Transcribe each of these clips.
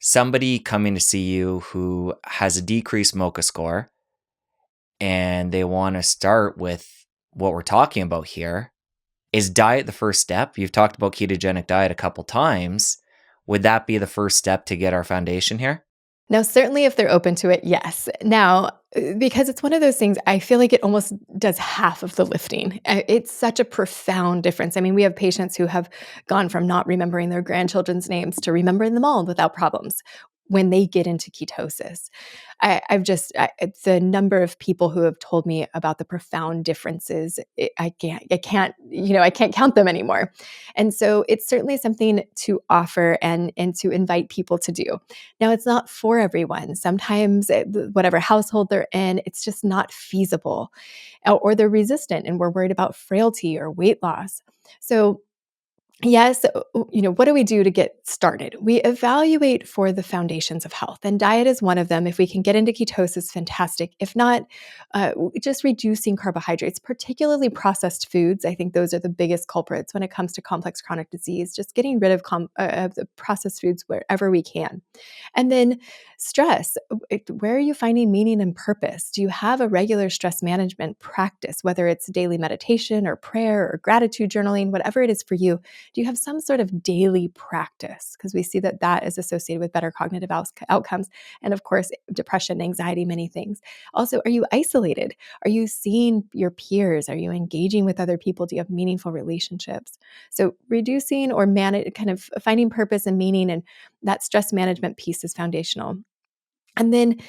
somebody coming to see you who has a decreased MoCA score and they want to start with what we're talking about here, is diet the first step? You've talked about ketogenic diet a couple times. Would that be the first step to get our foundation here? Now, certainly if they're open to it, yes. Now, because it's one of those things, I feel like it almost does half of the lifting. It's such a profound difference. I mean, we have patients who have gone from not remembering their grandchildren's names to remembering them all without problems when they get into ketosis. The number of people who have told me about the profound differences, I can't count them anymore. And so it's certainly something to offer and to invite people to do. Now, it's not for everyone. Sometimes, whatever household they're in, it's just not feasible, or they're resistant and we're worried about frailty or weight loss. So, yes, what do we do to get started? We evaluate for the foundations of health, and diet is one of them. If we can get into ketosis, fantastic. If not, just reducing carbohydrates, particularly processed foods. I think those are the biggest culprits when it comes to complex chronic disease, just getting rid of the processed foods wherever we can. And then stress. Where are you finding meaning and purpose? Do you have a regular stress management practice, whether it's daily meditation or prayer or gratitude journaling, whatever it is for you? Do you have some sort of daily practice? Because we see that that is associated with better cognitive outcomes. And of course, depression, anxiety, many things. Also, are you isolated? Are you seeing your peers? Are you engaging with other people? Do you have meaningful relationships? So reducing or kind of finding purpose and meaning, and that stress management piece is foundational. And then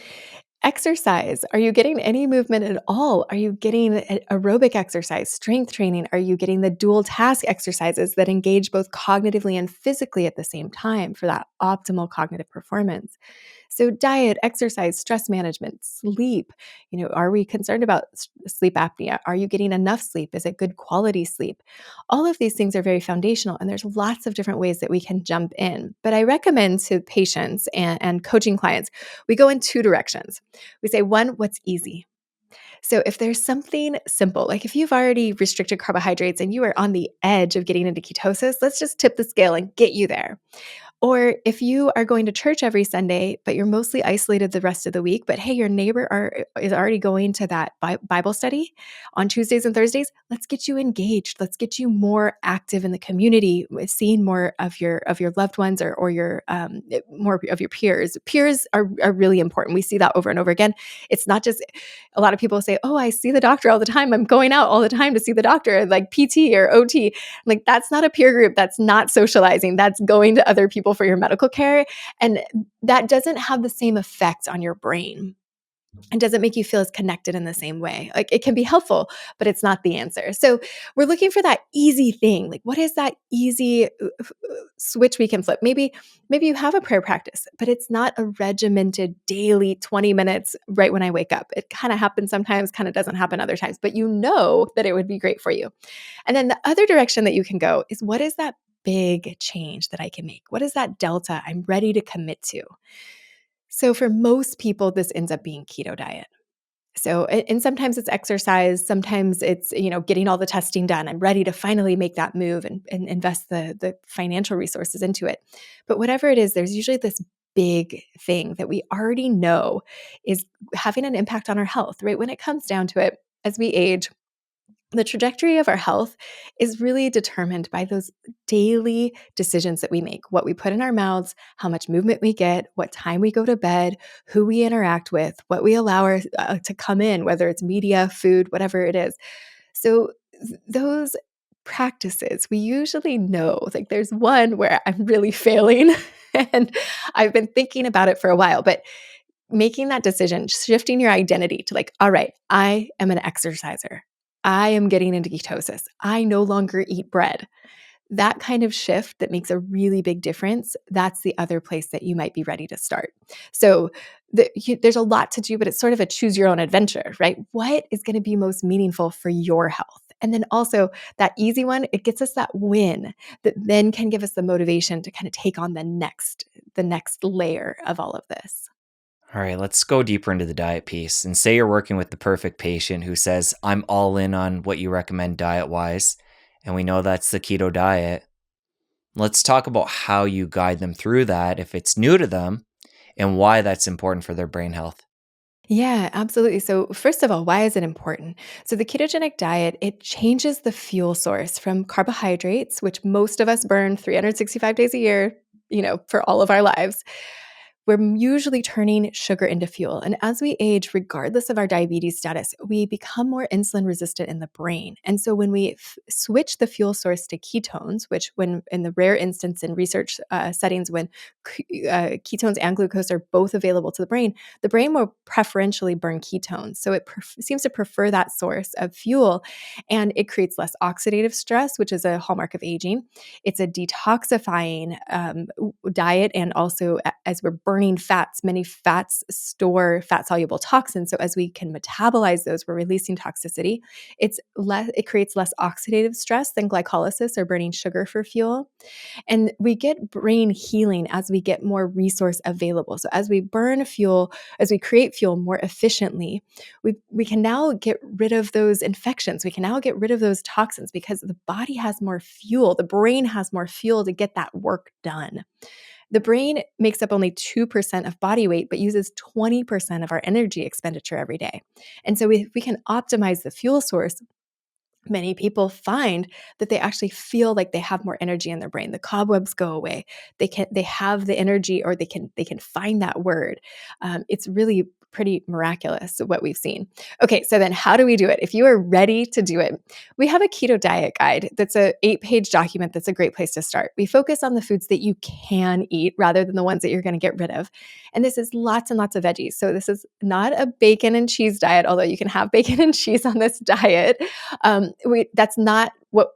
exercise. Are you getting any movement at all? Are you getting aerobic exercise, strength training? Are you getting the dual task exercises that engage both cognitively and physically at the same time for that optimal cognitive performance? So diet, exercise, stress management, sleep. Are we concerned about sleep apnea? Are you getting enough sleep? Is it good quality sleep? All of these things are very foundational, and there's lots of different ways that we can jump in. But I recommend to patients and coaching clients, we go in two directions. We say, one, what's easy? So if there's something simple, like if you've already restricted carbohydrates and you are on the edge of getting into ketosis, let's just tip the scale and get you there. Or if you are going to church every Sunday, but you're mostly isolated the rest of the week, but hey, your is already going to that Bible study on Tuesdays and Thursdays, let's get you engaged. Let's get you more active in the community, seeing more of your loved ones, or your more of your peers. Peers are really important. We see that over and over again. It's not just, a lot of people say, oh, I see the doctor all the time. I'm going out all the time to see the doctor, like PT or OT. Like, that's not a peer group. That's not socializing. That's going to other people for your medical care. And that doesn't have the same effect on your brain. It doesn't make you feel as connected in the same way. Like, it can be helpful, but it's not the answer. So we're looking for that easy thing. Like, what is that easy switch we can flip? Maybe you have a prayer practice, but it's not a regimented daily 20 minutes right when I wake up. It kind of happens sometimes, kind of doesn't happen other times, but you know that it would be great for you. And then the other direction that you can go is, what is that big change that I can make? What is that delta I'm ready to commit to? So for most people, this ends up being keto diet. So, and sometimes it's exercise, sometimes it's, getting all the testing done. I'm ready to finally make that move and invest the financial resources into it. But whatever it is, there's usually this big thing that we already know is having an impact on our health, right? When it comes down to it, as we age, the trajectory of our health is really determined by those daily decisions that we make, what we put in our mouths, how much movement we get, what time we go to bed, who we interact with, what we allow to come in, whether it's media, food, whatever it is. So those practices, we usually know, like, there's one where I'm really failing and I've been thinking about it for a while, but making that decision, shifting your identity to, like, all right, I am an exerciser. I am getting into ketosis. I no longer eat bread. That kind of shift that makes a really big difference, that's the other place that you might be ready to start. So there's a lot to do, but it's sort of a choose your own adventure, right? What is going to be most meaningful for your health? And then also that easy one, it gets us that win that then can give us the motivation to kind of take on the next layer of all of this. All right, let's go deeper into the diet piece. And say you're working with the perfect patient who says, I'm all in on what you recommend diet-wise, and we know that's the keto diet. Let's talk about how you guide them through that if it's new to them and why that's important for their brain health. Yeah, absolutely. So, first of all, why is it important? So, the ketogenic diet, it changes the fuel source from carbohydrates, which most of us burn 365 days a year, for all of our lives. We're usually turning sugar into fuel. And as we age, regardless of our diabetes status, we become more insulin resistant in the brain. And so when we switch the fuel source to ketones, which, when in the rare instance in research settings, when ketones and glucose are both available to the brain will preferentially burn ketones. So it seems to prefer that source of fuel, and it creates less oxidative stress, which is a hallmark of aging. It's a detoxifying diet, and also as we're burning fats, many fats store fat soluble toxins. So as we can metabolize those, we're releasing toxicity. It creates less oxidative stress than glycolysis or burning sugar for fuel. And we get brain healing as we get more resource available. So as we burn fuel, as we create fuel more efficiently, we can now get rid of those infections. We can now get rid of those toxins because the body has more fuel. The brain has more fuel to get that work done. The brain makes up only 2% of body weight, but uses 20% of our energy expenditure every day. And so we can optimize the fuel source. Many people find that they actually feel like they have more energy in their brain. The cobwebs go away. They have the energy, or they can find that word. It's really pretty miraculous what we've seen. Okay, so then how do we do it? If you are ready to do it, we have a keto diet guide that's a 8-page document that's a great place to start. We focus on the foods that you can eat rather than the ones that you're going to get rid of. And this is lots and lots of veggies. So this is not a bacon and cheese diet, although you can have bacon and cheese on this diet.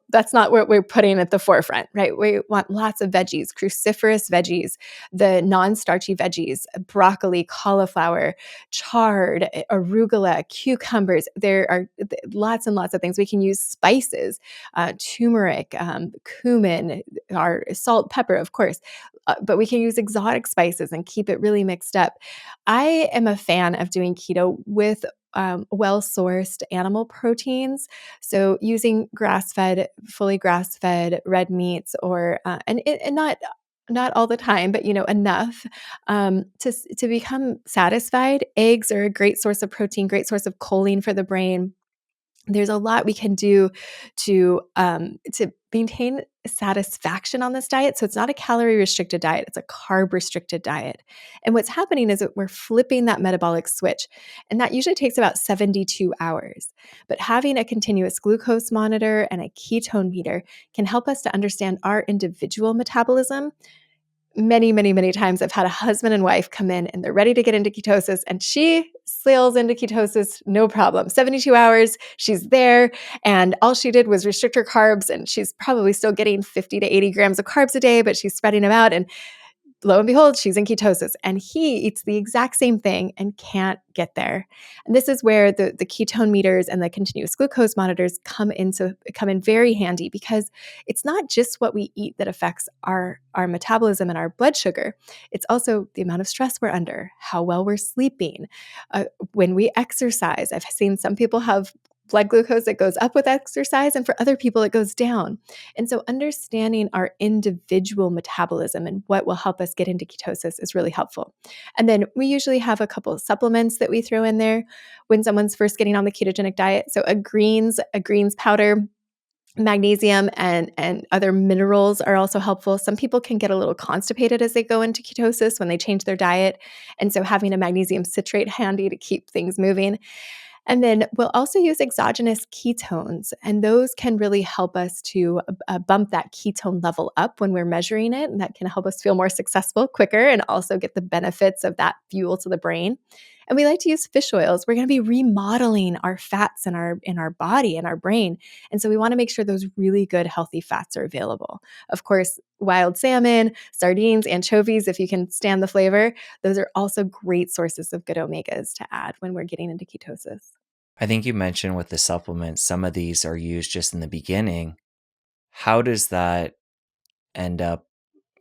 That's not what we're putting at the forefront, right? We want lots of veggies, cruciferous veggies, the non-starchy veggies, broccoli, cauliflower, chard, arugula, cucumbers. There are lots and lots of things. We can use spices, turmeric, cumin, our salt, pepper, of course, but we can use exotic spices and keep it really mixed up. I am a fan of doing keto with well-sourced animal proteins. So using fully grass-fed red meats, or and not all the time, but enough to become satisfied. Eggs are a great source of protein, great source of choline for the brain. There's a lot we can do to maintain satisfaction on this diet. So it's not a calorie restricted diet, it's a carb restricted diet. And what's happening is that we're flipping that metabolic switch. And that usually takes about 72 hours. But having a continuous glucose monitor and a ketone meter can help us to understand our individual metabolism. Many, many, many times I've had a husband and wife come in and they're ready to get into ketosis, and she sails into ketosis no problem. 72 hours, she's there, and all she did was restrict her carbs, and she's probably still getting 50 to 80 grams of carbs a day, but she's spreading them out, and lo and behold, she's in ketosis, and he eats the exact same thing and can't get there. And this is where the ketone meters and the continuous glucose monitors come in very handy, because it's not just what we eat that affects our metabolism and our blood sugar. It's also the amount of stress we're under, how well we're sleeping, when we exercise. I've seen some people have blood glucose that goes up with exercise, and for other people it goes down. And so understanding our individual metabolism and what will help us get into ketosis is really helpful. And then we usually have a couple of supplements that we throw in there when someone's first getting on the ketogenic diet. So a greens powder, magnesium, and other minerals are also helpful. Some people can get a little constipated as they go into ketosis when they change their diet. And so having a magnesium citrate handy to keep things moving. And then we'll also use exogenous ketones, and those can really help us to bump that ketone level up when we're measuring it. And that can help us feel more successful quicker and also get the benefits of that fuel to the brain. And we like to use fish oils. We're going to be remodeling our fats in our body and our brain. And so we want to make sure those really good, healthy fats are available. Of course, wild salmon, sardines, anchovies, if you can stand the flavor, those are also great sources of good omegas to add when we're getting into ketosis. I think you mentioned with the supplements, some of these are used just in the beginning. How does that end up,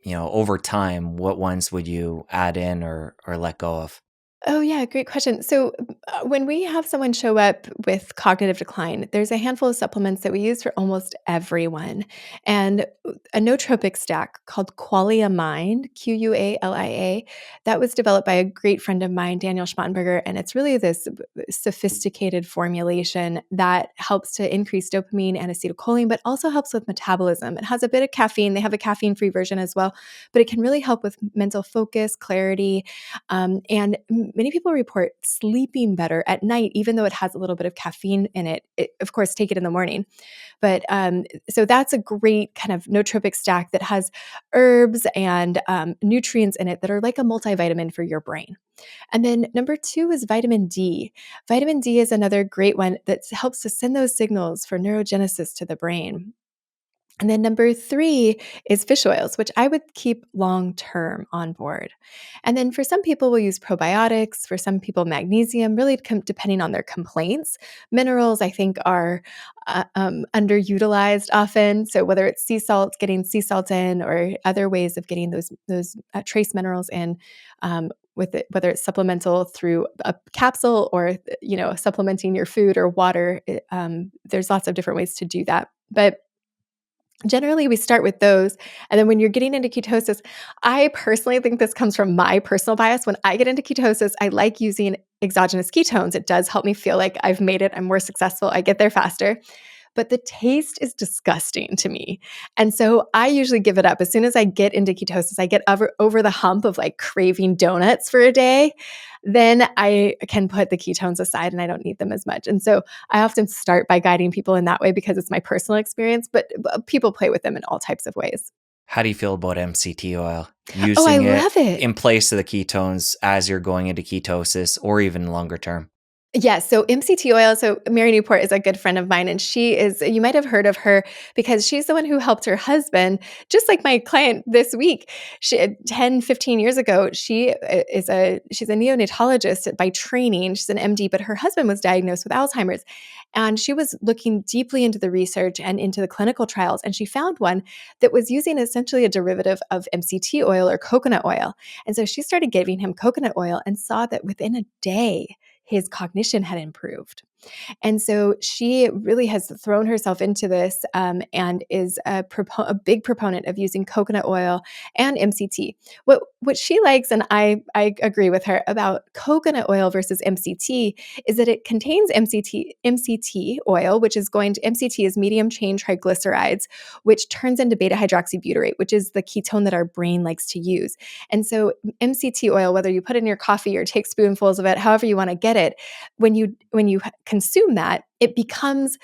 over time? What ones would you add in or let go of? Oh, yeah, great question. So, when we have someone show up with cognitive decline, there's a handful of supplements that we use for almost everyone. And a nootropic stack called Qualia Mind, Qualia, that was developed by a great friend of mine, Daniel Schmattenberger. And it's really this sophisticated formulation that helps to increase dopamine and acetylcholine, but also helps with metabolism. It has a bit of caffeine. They have a caffeine free version as well, but it can really help with mental focus, clarity, and many people report sleeping better at night, even though it has a little bit of caffeine in it. Of course, take it in the morning. But so that's a great kind of nootropic stack that has herbs and nutrients in it that are like a multivitamin for your brain. And then number two is vitamin D. Vitamin D is another great one that helps to send those signals for neurogenesis to the brain. And then number three is fish oils, which I would keep long term on board. And then for some people, we'll use probiotics. For some people, magnesium, really depending on their complaints. Minerals, I think, are underutilized often. So whether it's sea salts, getting sea salt in, or other ways of getting those trace minerals in. With it, whether it's supplemental through a capsule or supplementing your food or water, there's lots of different ways to do that. But generally, we start with those, and then when you're getting into ketosis, I personally think this comes from my personal bias. When I get into ketosis, I like using exogenous ketones. It does help me feel like I've made it, I'm more successful, I get there faster, but the taste is disgusting to me, and so I usually give it up. As soon as I get into ketosis, I get over the hump of, like, craving donuts for a day, then I can put the ketones aside and I don't need them as much, and so I often start by guiding people in that way because it's my personal experience, but people play with them in all types of ways. How do you feel about MCT oil? Oh, I Using it love it. in place of the ketones as you're going into ketosis or even longer term? Yes, so MCT oil, so Mary Newport is a good friend of mine, and she is, you might have heard of her because she's the one who helped her husband, just like my client this week. She 10, 15 years ago, she's a neonatologist by training. She's an MD, but her husband was diagnosed with Alzheimer's. And she was looking deeply into the research and into the clinical trials, and she found one that was using essentially a derivative of MCT oil or coconut oil. And so she started giving him coconut oil and saw that within a day, his cognition had improved. And so she really has thrown herself into this and is a big proponent of using coconut oil and MCT. What she likes, and I agree with her about coconut oil versus MCT, is that it contains MCT oil, which is MCT is medium chain triglycerides, which turns into beta hydroxybutyrate, which is the ketone that our brain likes to use. And so MCT oil, whether you put it in your coffee or take spoonfuls of it, however you want to get it, when you consume that, it becomes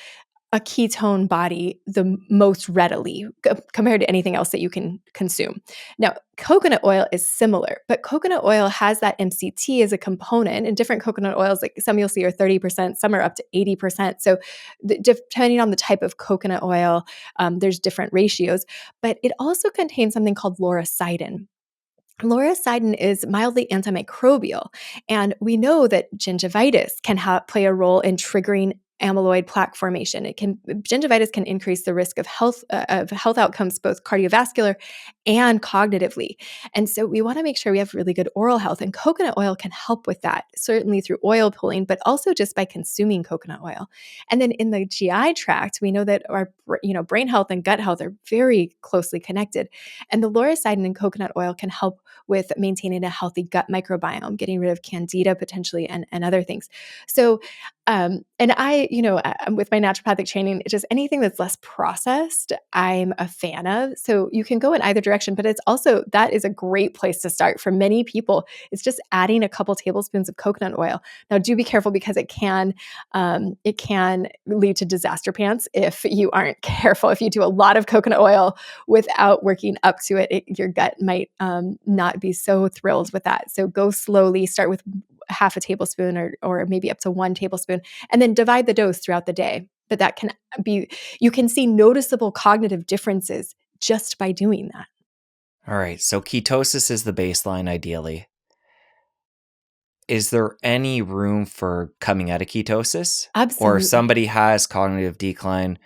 a ketone body the most readily compared to anything else that you can consume. Now, coconut oil is similar, but coconut oil has that MCT as a component, and different coconut oils, like some you'll see are 30%, some are up to 80%. So, depending on the type of coconut oil, there's different ratios, but it also contains something called lauricidin. Lauricidin is mildly antimicrobial, and we know that gingivitis can play a role in triggering amyloid plaque formation. Gingivitis can increase the risk of health outcomes, both cardiovascular and cognitively. And so we want to make sure we have really good oral health, and coconut oil can help with that, certainly through oil pulling, but also just by consuming coconut oil. And then in the GI tract, we know that our brain health and gut health are very closely connected, and the lauricidin in coconut oil can help with maintaining a healthy gut microbiome, getting rid of candida potentially, and other things. So, and I'm with my naturopathic training, just anything that's less processed, I'm a fan of. So you can go in either direction, but that is a great place to start for many people. It's just adding a couple tablespoons of coconut oil. Now, do be careful because it can lead to disaster pants if you aren't careful. If you do a lot of coconut oil without working up to it, your gut might not be so thrilled with that. So go slowly, start with half a tablespoon or maybe up to 1 tablespoon, and then divide the dose throughout the day. But you can see noticeable cognitive differences just by doing that. All right, so ketosis is the baseline ideally. Is there any room for coming out of ketosis? Or if Absolutely. somebody has cognitive decline,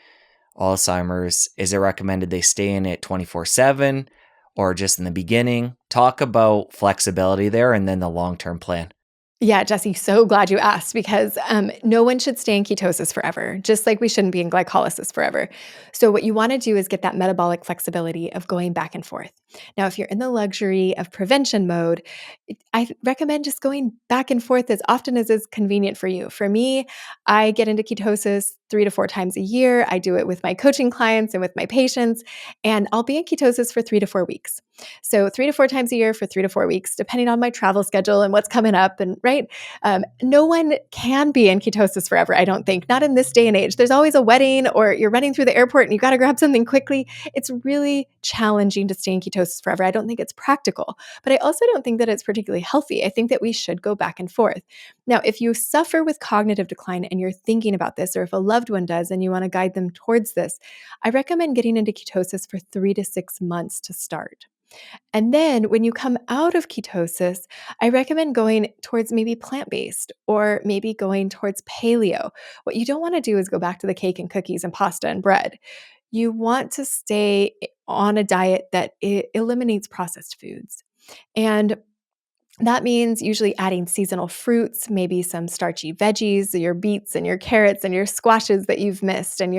Alzheimer's, is it recommended they stay in it 24/7 or just in the beginning? Talk about flexibility there and then the long-term plan. Yeah, Jesse, so glad you asked because no one should stay in ketosis forever, just like we shouldn't be in glycolysis forever. So, what you want to do is get that metabolic flexibility of going back and forth. Now, if you're in the luxury of prevention mode, I recommend just going back and forth as often as is convenient for you. For me, I get into ketosis 3 to 4 times a year. I do it with my coaching clients and with my patients, and I'll be in ketosis for 3 to 4 weeks. So 3 to 4 times a year for 3 to 4 weeks, depending on my travel schedule and what's coming up. And right, no one can be in ketosis forever. I don't think, not in this day and age. There's always a wedding, or you're running through the airport and you got to grab something quickly. It's really challenging to stay in ketosis forever. I don't think it's practical, but I also don't think that it's particularly healthy. I think that we should go back and forth. Now, if you suffer with cognitive decline and you're thinking about this, or if a loved one does and you want to guide them towards this, I recommend getting into ketosis for 3 to 6 months to start. And then when you come out of ketosis, I recommend going towards maybe plant based or maybe going towards paleo. What you don't want to do is go back to the cake and cookies and pasta and bread. You want to stay on a diet that eliminates processed foods. And that means usually adding seasonal fruits, maybe some starchy veggies, your beets and your carrots and your squashes that you've missed. And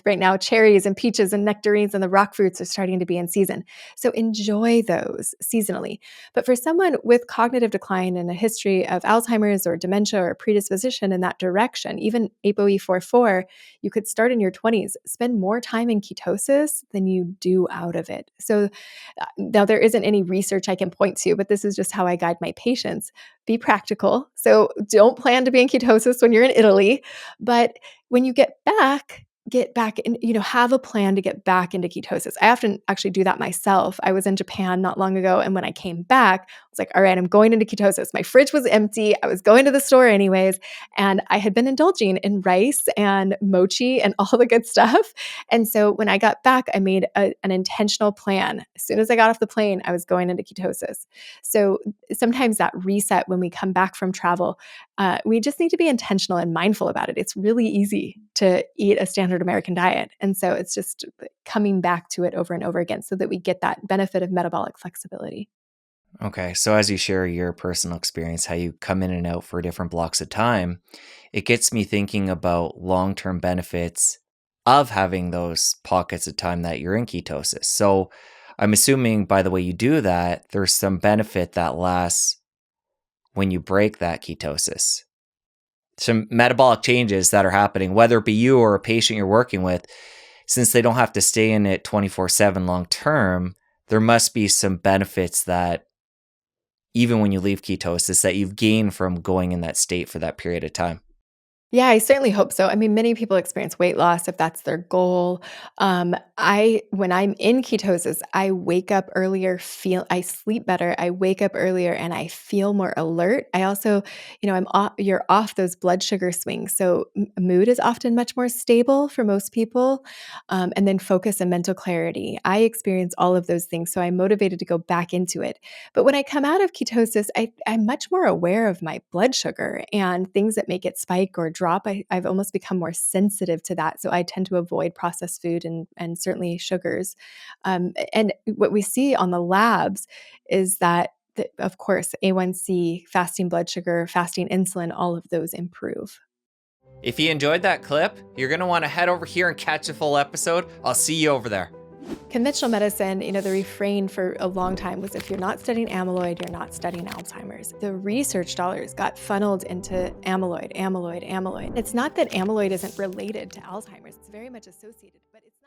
right now, cherries and peaches and nectarines and the rock fruits are starting to be in season. So enjoy those seasonally. But for someone with cognitive decline and a history of Alzheimer's or dementia or predisposition in that direction, even ApoE44, you could start in your 20s, spend more time in ketosis than you do out of it. So now, there isn't any research I can point to, but this is just how I guide my patients. Be practical. So don't plan to be in ketosis when you're in Italy, but when you get back and have a plan to get back into ketosis. I often actually do that myself. I was in Japan not long ago, and when I came back, I was like, all right, I'm going into ketosis. My fridge was empty. I was going to the store anyways, and I had been indulging in rice and mochi and all the good stuff. And so when I got back, I made an intentional plan. As soon as I got off the plane, I was going into ketosis. So sometimes that reset when we come back from travel, we just need to be intentional and mindful about it. It's really easy to eat a standard American diet. And so it's just coming back to it over and over again so that we get that benefit of metabolic flexibility. Okay, so as you share your personal experience, how you come in and out for different blocks of time, it gets me thinking about long term benefits of having those pockets of time that you're in ketosis. So I'm assuming by the way you do that, there's some benefit that lasts when you break that ketosis. Some metabolic changes that are happening, whether it be you or a patient you're working with, since they don't have to stay in it 24/7 long term, there must be some benefits that even when you leave ketosis that you've gained from going in that state for that period of time. Yeah, I certainly hope so. I mean, many people experience weight loss if that's their goal. When I'm in ketosis, I wake up earlier, I sleep better, I wake up earlier, and I feel more alert. I also, you're off those blood sugar swings, so mood is often much more stable for most people, and then focus and mental clarity. I experience all of those things, so I'm motivated to go back into it. But when I come out of ketosis, I'm much more aware of my blood sugar and things that make it spike or drop. I've almost become more sensitive to that. So I tend to avoid processed food and certainly sugars. And what we see on the labs is that, of course, A1C, fasting blood sugar, fasting insulin, all of those improve. If you enjoyed that clip, you're going to want to head over here and catch a full episode. I'll see you over there. Conventional medicine, the refrain for a long time was if you're not studying amyloid, you're not studying Alzheimer's. The research dollars got funneled into amyloid, amyloid, amyloid. It's not that amyloid isn't related to Alzheimer's, it's very much associated, but it's not.